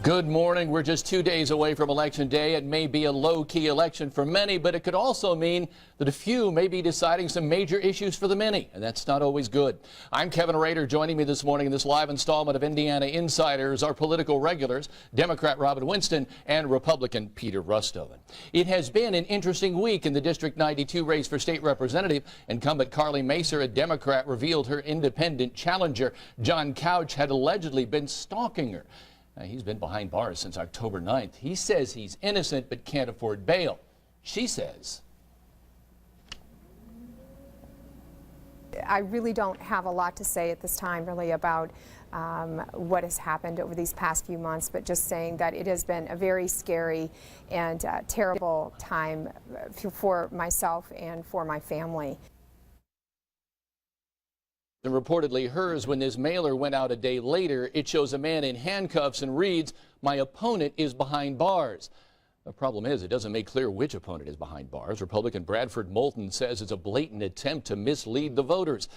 Good morning. We're just 2 days away from Election Day. It may be a low-key election for many, but it could also mean that a few may be deciding some major issues for the many, and that's not always good. I'm Kevin Rader. Joining me this morning in this live installment of Indiana Insiders are political regulars, Democrat Robin Winston and Republican Peter Rustoven. It has been an interesting week in the District 92 race for state representative. Incumbent Carly Macer, a Democrat, revealed her independent challenger, John Couch, had allegedly been stalking her. He's been behind bars since October 9th. He says he's innocent but can't afford bail. She says, I really don't have a lot to say at this time really about what has happened over these past few months, but just saying that it has been a very scary and terrible time for myself and for my family. And reportedly hers when this mailer went out a day later. It shows a man in handcuffs and reads, "My opponent is behind bars." The problem is it doesn't make clear which opponent is behind bars. Republican Bradford Moulton says it's a blatant attempt to mislead the voters.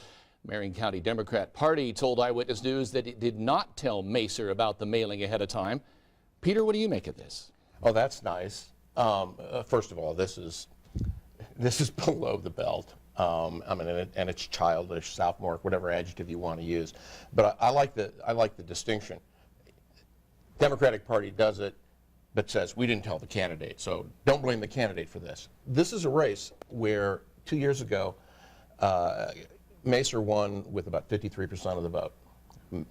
Marion County Democrat Party told Eyewitness News that it did not tell Macer about the mailing ahead of time. Peter, what do you make of this? Oh, that's nice. First of all, this is below the belt. I mean, and it's childish, sophomoric, whatever adjective you want to use. But I like the distinction. Democratic Party does it, but says we didn't tell the candidate, so don't blame the candidate for this. This is a race where 2 years ago, Macer won with about 53% of the vote,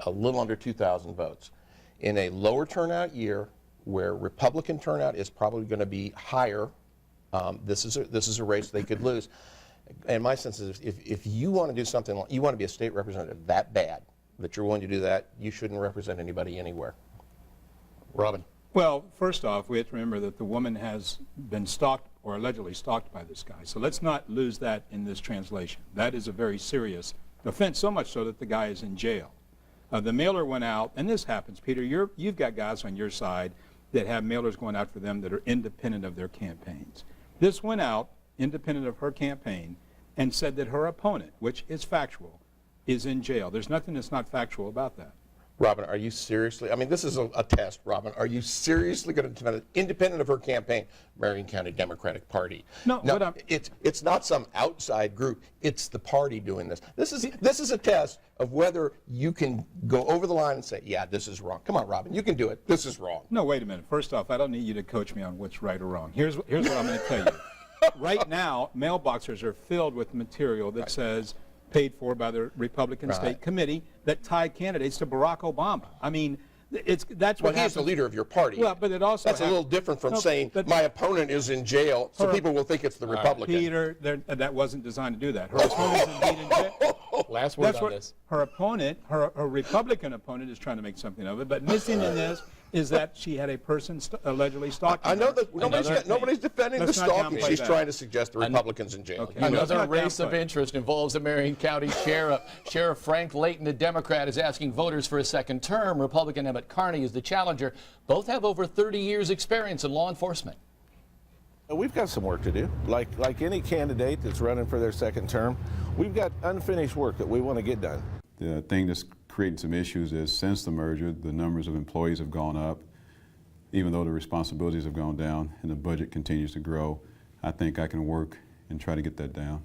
a little under 2,000 votes. In a lower turnout year, where Republican turnout is probably going to be higher, this is a race they could lose. And my sense is if you want to do something, like, you want to be a state representative that bad that you're willing to do that, you shouldn't represent anybody anywhere. Robin. Well, first off, we have to remember that the woman has been stalked or allegedly stalked by this guy. So let's not lose that in this translation. That is a very serious offense, so much so that the guy is in jail. The mailer went out, and this happens, Peter. You've got guys on your side that have mailers going out for them that are independent of their campaigns. This went out independent of her campaign, and said that her opponent, which is factual, is in jail. There's nothing that's not factual about that. Robin, are you seriously, I mean, this is a test, Robin. Are you seriously going to defend it, independent of her campaign, Marion County Democratic Party? No, it's not some outside group. It's the party doing this. This is a test of whether you can go over the line and say, yeah, this is wrong. Come on, Robin, you can do it. This is wrong. No, wait a minute. First off, I don't need you to coach me on what's right or wrong. Here's what I'm going to tell you. Right now, mailboxes are filled with material that says paid for by the Republican State Committee that tie candidates to Barack Obama. I mean, that's what he's the leader of your party. Well, but it also that's a little different from saying my opponent is in jail, so people will think it's the Republican. Peter, that wasn't designed to do that. Her opponent is indeed in jail. Last word on this. Her opponent, her Republican opponent, is trying to make something of it, but missing in this is that she had a person allegedly stalking her. I know that nobody's defending the stalking. She's trying to suggest the Republicans in jail. Okay. Another race of interest involves the Marion County Sheriff. Sheriff Frank Layton, a Democrat, is asking voters for a second term. Republican Emmett Carney is the challenger. Both have over 30 years experience in law enforcement. We've got some work to do. Like any candidate that's running for their second term, we've got unfinished work that we want to get done. The thing that's creating some issues is since the merger, the numbers of employees have gone up, even though the responsibilities have gone down and the budget continues to grow. I think I can work and try to get that down.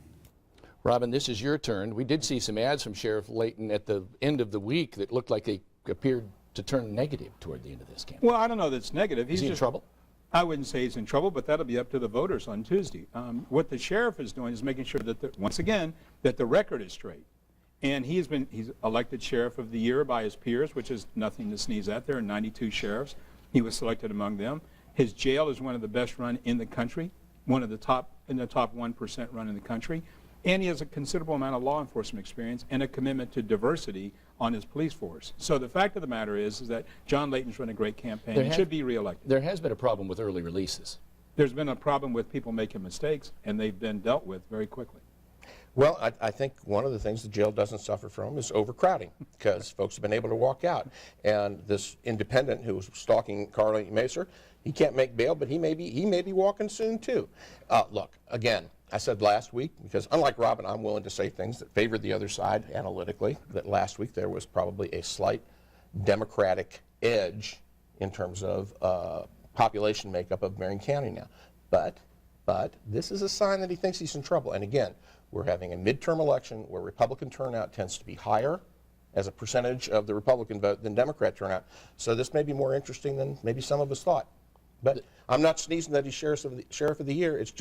Robin, this is your turn. We did see some ads from Sheriff Layton at the end of the week that looked like they appeared to turn negative toward the end of this campaign. Well, I don't know that's negative. Is he in trouble? I wouldn't say he's in trouble, but that'll be up to the voters on Tuesday. What the sheriff is doing is making sure that, once again, that the record is straight. And he's elected Sheriff of the Year by his peers, which is nothing to sneeze at. There are 92 sheriffs. He was selected among them. His jail is one of the best run in the country, one of the top 1% run in the country. And he has a considerable amount of law enforcement experience and a commitment to diversity on his police force. So the fact of the matter is that John Layton's run a great campaign and should be reelected. There has been a problem with early releases. There's been a problem with people making mistakes, and they've been dealt with very quickly. Well, I think one of the things the jail doesn't suffer from is overcrowding, because folks have been able to walk out. And this independent who was stalking Carly Macer, he can't make bail, but he may be walking soon too. Look, again, I said last week, because unlike Robin, I'm willing to say things that favor the other side analytically, that last week there was probably a slight Democratic edge in terms of population makeup of Marion County now. But this is a sign that he thinks he's in trouble. And again, we're having a midterm election where Republican turnout tends to be higher as a percentage of the Republican vote than Democrat turnout. So this may be more interesting than maybe some of us thought. But I'm not sneezing that he's sheriff of the year. It's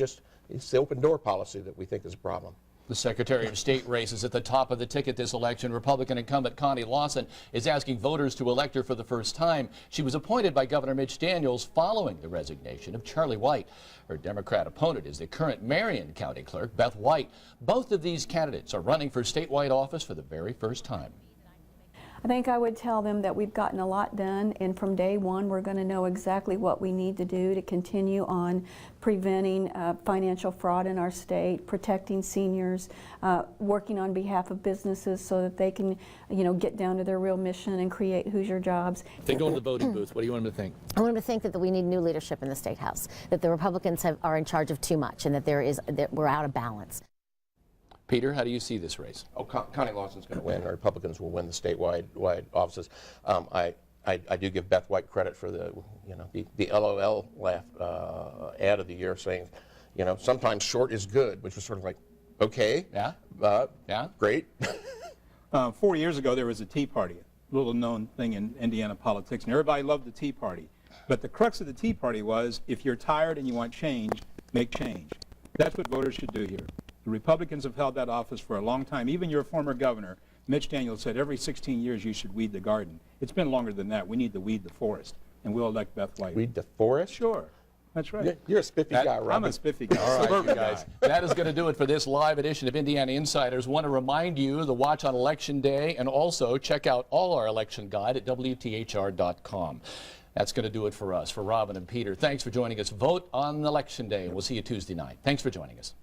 the open door policy that we think is a problem. The Secretary of State race is at the top of the ticket this election. Republican incumbent Connie Lawson is asking voters to elect her for the first time. She was appointed by Governor Mitch Daniels following the resignation of Charlie White. Her Democrat opponent is the current Marion County Clerk, Beth White. Both of these candidates are running for statewide office for the very first time. I think I would tell them that we've gotten a lot done, and from day one we're going to know exactly what we need to do to continue on preventing financial fraud in our state, protecting seniors, working on behalf of businesses so that they can, get down to their real mission and create Hoosier jobs. If they go to the voting booth, what do you want them to think? I want them to think that we need new leadership in the State House, that the Republicans are in charge of too much, and that we're out of balance. Peter, how do you see this race? Oh, Connie Lawson's going to win. Our Republicans will win the statewide offices. I do give Beth White credit for the LOL laugh ad of the year, saying, sometimes short is good, which was sort of like, okay, yeah, great. 4 years ago, there was a Tea Party, a little known thing in Indiana politics, and everybody loved the Tea Party. But the crux of the Tea Party was, if you're tired and you want change, make change. That's what voters should do here. The Republicans have held that office for a long time. Even your former governor, Mitch Daniels, said every 16 years you should weed the garden. It's been longer than that. We need to weed the forest, and we'll elect Beth White. Weed the forest? Sure. That's right. You're a spiffy guy, Robin. I'm a spiffy guy. All right, Suburban you guys. That is going to do it for this live edition of Indiana Insiders. Want to remind you to watch on Election Day, and also check out all our election guide at WTHR.com. That's going to do it for us. For Robin and Peter, thanks for joining us. Vote on Election Day, and we'll see you Tuesday night. Thanks for joining us.